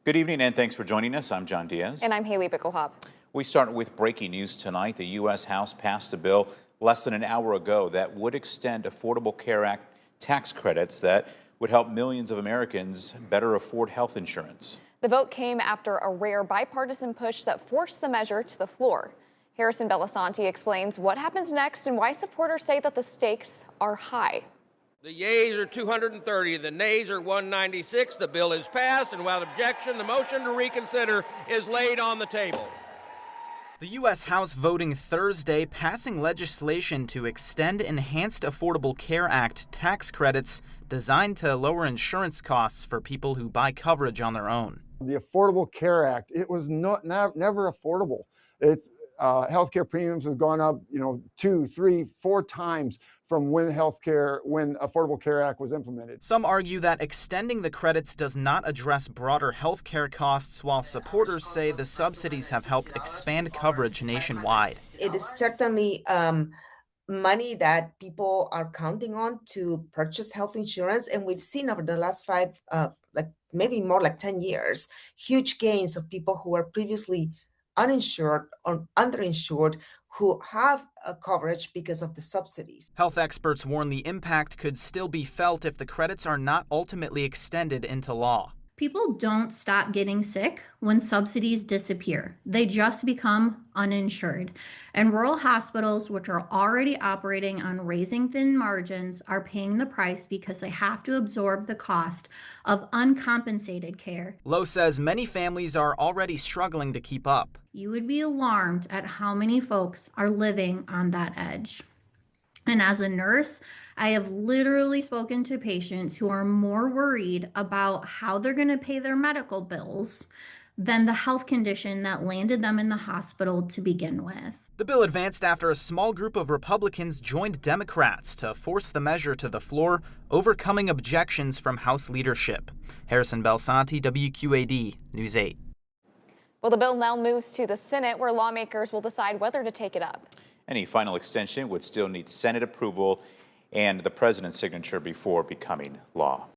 Good evening and thanks for joining us. I'm John Diaz. And I'm Haley Bickelhop. We start with breaking news tonight. The U.S. House passed a bill less than an hour ago that would extend Affordable Care Act tax credits that would help millions of Americans better afford health insurance. The vote came after a rare bipartisan push that forced the measure to the floor. Harrison Belasanti explains what happens next and why supporters say that the stakes are high. The yeas are 230, the nays are 196. The bill is passed, and without objection, the motion to reconsider is laid on the table. The U.S. House voting Thursday, passing legislation to extend Enhanced Affordable Care Act tax credits designed to lower insurance costs for people who buy coverage on their own. The Affordable Care Act, it was never affordable. It's healthcare premiums have gone up, 2, 3, 4 times from when Affordable Care Act was implemented. Some argue that extending the credits does not address broader healthcare costs, while supporters say the subsidies have helped expand coverage nationwide. It is certainly money that people are counting on to purchase health insurance, and we've seen over the last 10 years, huge gains of people who were previously uninsured or underinsured who have coverage because of the subsidies. Health experts warn the impact could still be felt if the credits are not ultimately extended into law. People don't stop getting sick when subsidies disappear. They just become uninsured. And rural hospitals, which are already operating on razor thin margins, are paying the price because they have to absorb the cost of uncompensated care. Lowe says many families are already struggling to keep up. You would be alarmed at how many folks are living on that edge. And as a nurse, I have literally spoken to patients who are more worried about how they're going to pay their medical bills than the health condition that landed them in the hospital to begin with. The bill advanced after a small group of Republicans joined Democrats to force the measure to the floor, overcoming objections from House leadership. Harrison Belasanti, WQAD News 8. Well, the bill now moves to the Senate, where lawmakers will decide whether to take it up. Any final extension would still need Senate approval and the president's signature before becoming law.